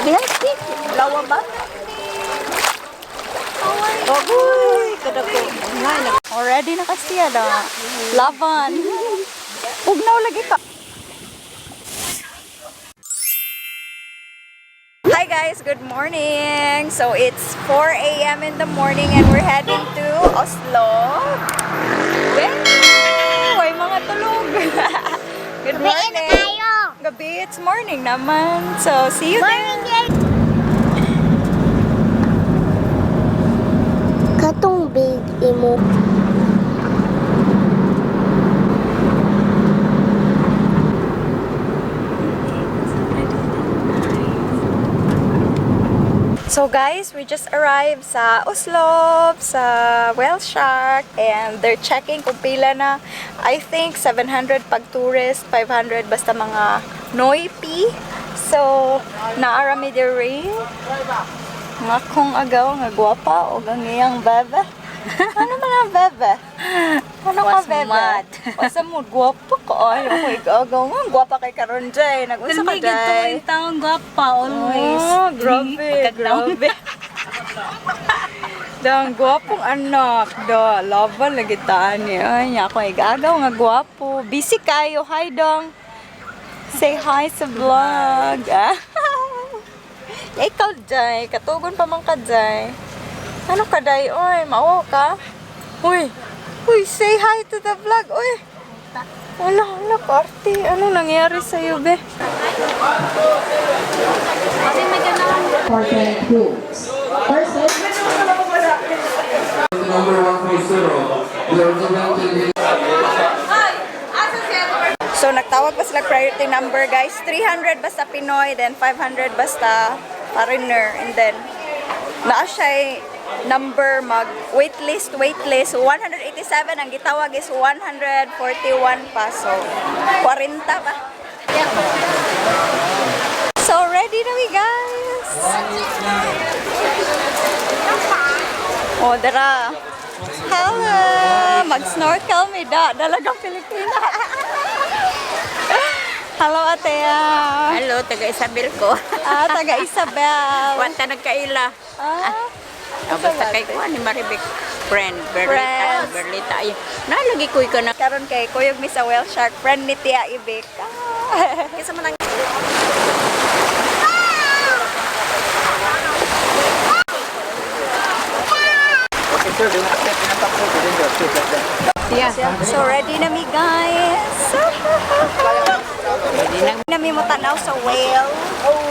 Bianchi, lawa ba? Oy, kada ko. Already na kasi ada. Laban. Ugnaw lagi ka. Hi guys, good morning. So it's 4 a.m. in the morning and we're heading to Oslo. Way mga tulog. Good morning. Gabi, it's morning naman. So see you there. Katong big imo. So guys, we just arrived sa Oslo, sa Whale Shark, and they're checking kung pila na. I think 700 pag tourist, 500 basta mga noipi. So, naarami diri. Nga kong agaw, nga gwapa, o gangiyang bebe. Ano man ang bebe? Ano ka bebe? Wasa mo, gwapa ka. Ay, ako igagaw nga. Gwapa kay Karon Jay. Nag-usa ka Jay. Ganito yung taong gwapa, always. Oh, grabe, grabe. Dang gwapong anak. Da, laban lagi taan niya. Ay, ako igagaw nga gwapo. Busy kayo. Hi, dong. Say hi sa vlog. Ikaw, Jay. Katugon pa man ka, Jay. Ano ka, Day? Uy, mao ka? Uy, say hi to the vlog. Uy. Wala, party. Ano nangyari sa'yo, be? So, nagtawag pa sila priority number, guys. 300 basta Pinoy, then 500 basta foreigner. And then, naa siya number mag waitlist 187 ang gitawag is 141 pa, so 40 pa. So ready na we, guys. Oh, dara. Hello, mag-snorkel mi dalagang Pilipina. Hello, Atea. Hello, taga Isabel ko. Taga Isabel. Wanta nagkaila. Basta kay ko ni Maribek friend, Berlita. Ay, nalagi ko na. Karon kay Kuyog mi sa Whale Shark, friend ni Tia Ibik. Kisa man ang Yeah. So ready na mi, guys. Ready na. Nami mo tanaw sa whale.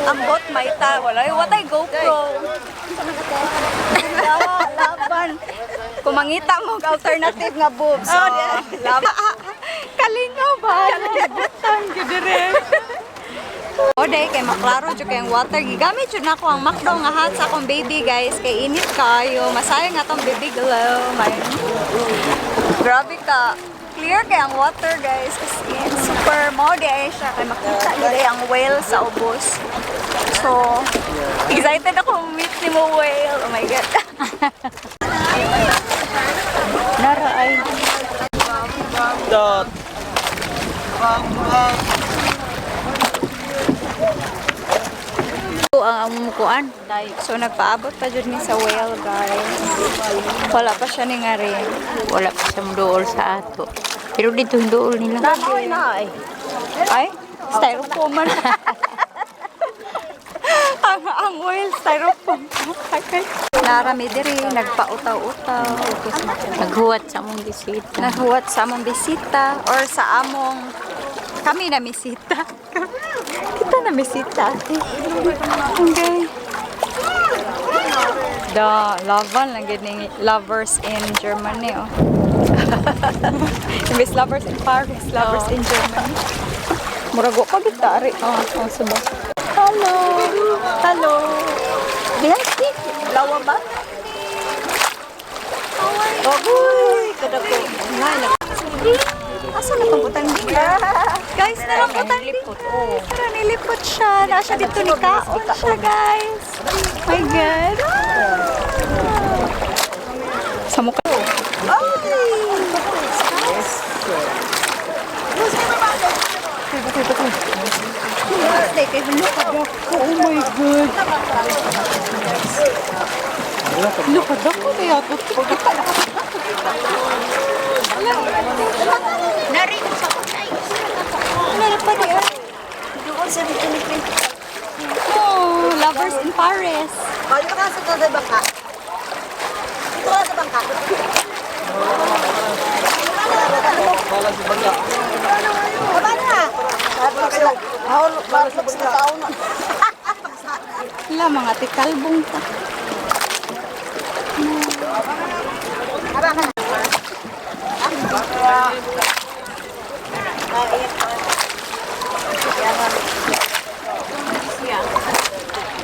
Ang bot may ta. What ay GoPro. Laban. Kung mangita mo alternative nga boobs. Laban. Kalingaw ba? Butan gidire. O day kay maklaro jud kay ang water. Gigamit jud nako ang Macdo nga hot sa akong baby, guys. Kay init kayo. Masayang nga tong baby glow. Grabe ka. Clear kay ang water, guys. As in, super mode ay siya. Kay makita nila ang whale sa ubos. So, excited ako meet ni mo whale. Oh my God. Nara ay. Dot. Ang amukuan. So, nagpaabot pa dyan ni sa whale, guys. Wala pa siya ni nga rin. Wala pa siyang dool sa ato. Pero dito yung dool nila. Ay, styrofoam man. ang whale, styrofoam. Narami diri, nagpautaw-utaw. Naghuwat sa among bisita. Nahuwat sa among bisita or sa among kami na bisita. Kita na bisita. Okay. Laban lang gini lovers in Germany, oh. Imbes lovers in Paris, lovers in Germany. Murago pa bitari. Oh, suba. Hello. Bianchi, lawa ba? Uy, kada ko. Asa na pagbutan din? Guys, narambutan din. Tara, nilipot siya. Nasa dito ni Kaon siya, guys. My God. Sa mukha. Ay! day kay hulo ka dako. Oh my god. Hulo ka dako kaya to. Nari ko sa kutay. Meron pa niya. Doon sa Philippines. Oh, lovers in Paris. Oh, dito ka sa bangka. Dito ka sa bangka. Baba na. Wala, mga tikalbong pa.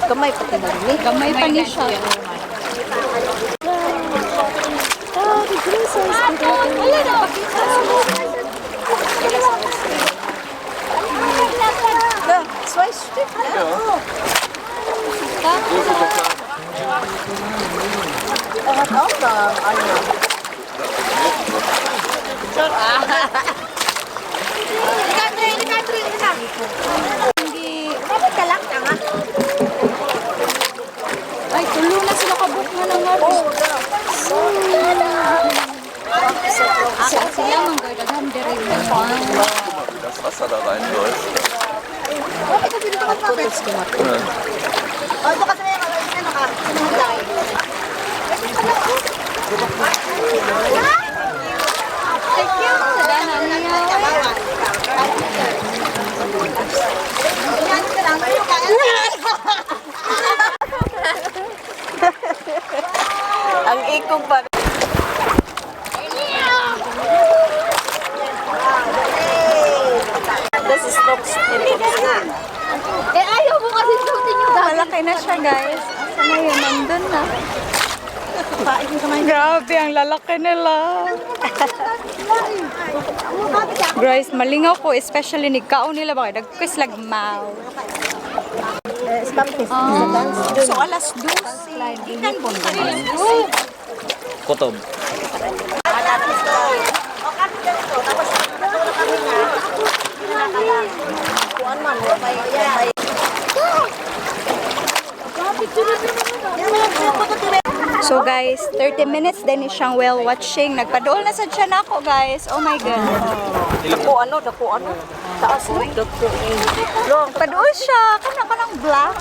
Gamay pati na ni. Gamay pa ni siya. Hindi. Ay, tulo na sila kabuk na ng oras. Sila manggagagam direct na Wie das Wasser da reinläuft. Oh, ito kasi may ano ka. Sinunday. Sadana niya. Ang ikog pa. This is looks Eh, ayaw mo kasi suotin yung Malaki na siya, guys. Asa na yun? Nandun na. Grabe, ang lalaki nila. Guys, malingaw ko, especially ni Kao nila ba? Nagkis lagmaw. So, alas 12. Ikan po Kotob. So guys, 30 minutes din siyang whale watching. Nagpadool na sa tiyan ako, guys. Oh my God. dako ano. Taas mo. Nagpadool siya. Kanang black.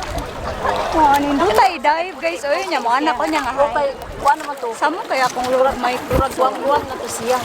Oh, nindutay dive, guys. Oh, yun niya. Mga anak ko niya nga. Kay kuan naman to. Samo kaya kung lurag may Durag wang na to siya.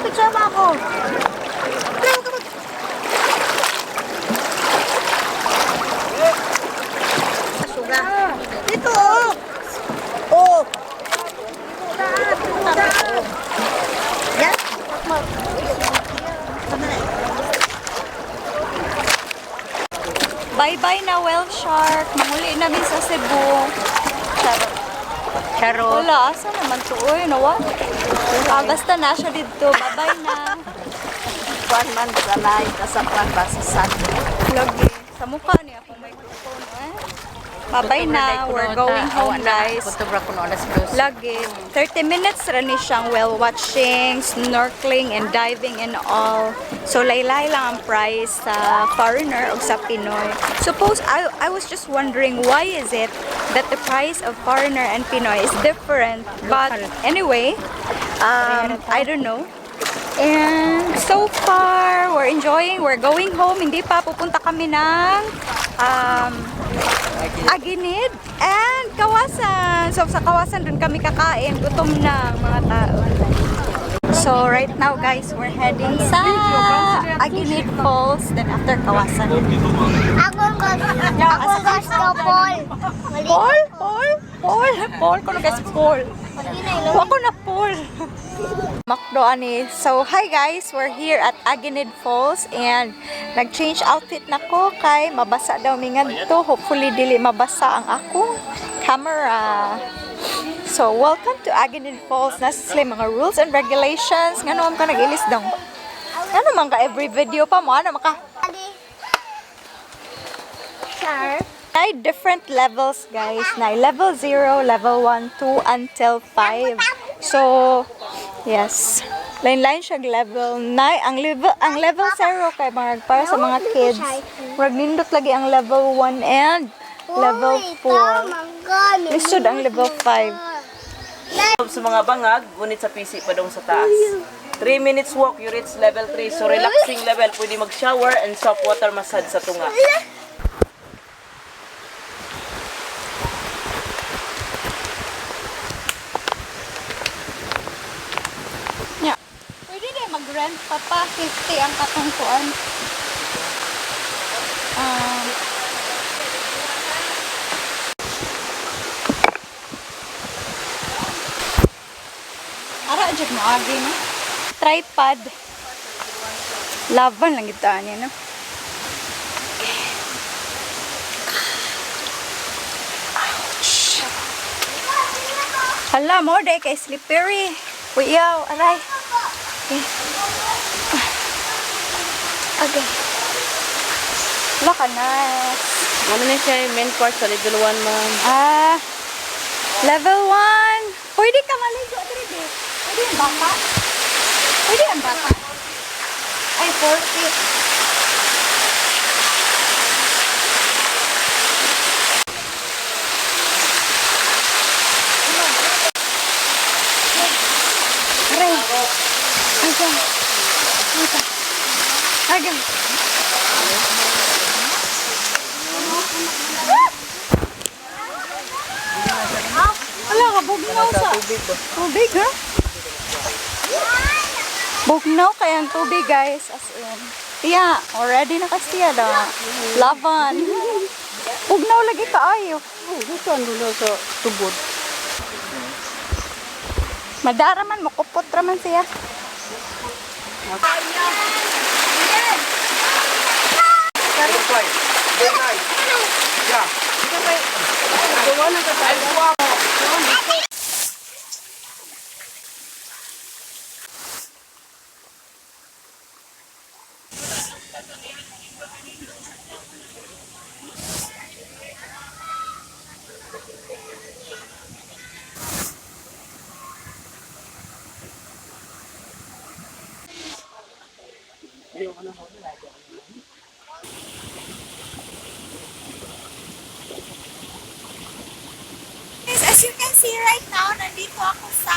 Picture mo ako. Dito oh. Oh. Yan. bye-bye na whale shark. Manguli namin sa Cebu. Charot. Charot. Wala, asa naman to? Uy, nawa. Basta na siya dito. Bye-bye na. Kuan man sanay kasapran ba sa sad. Lagi. Sa mukha niya akong microphone. Bye-bye na. We're going home, guys. Photograph ko no alas 2. Lagi. 30 minutes rin ni siyang whale watching, snorkeling, and diving and all. So, laylay lang ang price sa foreigner o sa Pinoy. Suppose, I was just wondering, why is it that the price of foreigner and Pinoy is different? But anyway, I don't know. And so far, we're enjoying. We're going home. Hindi pa. Pupunta kami ng Aguinid and Kawayan. Kawasan. So sa Kawasan dun kami kakain. Gutom na ang mga tao. So right now guys, we're heading sa Aguinid Falls, then after Kawasan. Ako gusto Paul. Paul? Paul? Paul? Paul? Kuno guys, Paul. Ako na Paul. Makdo ani. So hi guys, we're here at Aguinid Falls and nag-change outfit na ko kay mabasa daw mingan to. Hopefully dili mabasa ang akong camera. So, welcome to Aguinid Falls. Nasa sila mga rules and regulations. Nga naman ka nag-ilis daw. Ano man ka every video pa mo? Ano maka? Sir. Ay, different levels, guys. Na level 0, level 1, 2, until 5. So, yes. Line-line siya level 9. Ang level 0 kay mga para sa mga kids. Murag nindot lagi ang level 1 and level 4. Lisod ang level 5. Sa mga bangag, ngunit sa PC pa dong sa taas. 3 minutes walk, you reach level 3. So relaxing level, pwede mag-shower and soft water massage sa tunga. Yeah. Pwede din mag-rent pa 50 ang katungkuan. Ara jud mo agi no. Tripod. Laban lang kita niya no. Ouch. Hala mo day kay slippery. Kuyaw, aray. Okay. Okay. Wala ka na. Ano na siya yung main part sa level 1, ma'am? Level 1. Pwede ka maligo diri di. Pwede ang bata. Pwede ang bata. Ay, 40. Aray. Aga. Aga. Aga. Wala ka, bugnaw sa tubig, ha? Bugnaw kaya ang tubig, guys. As in. Yeah, already na kasi na. Laban. Bugnaw lagi kaayo. Gusto ang dulo sa tubod. Madara man, makupot raman siya. As you can see right now, nandito ako sa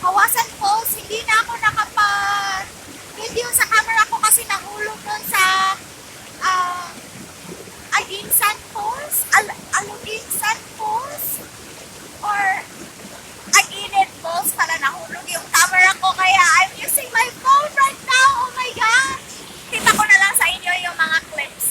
Kawasan Falls. Hindi na ako nakapag-video sa camera ko kasi nahulog doon sa Aginsan Falls, Aluginsan Falls, or Aguinid Falls pala, nahulog yung camera ko kaya I'm using my phone right now. Oh my gosh! Kita ko na lang sa inyo yung mga clips.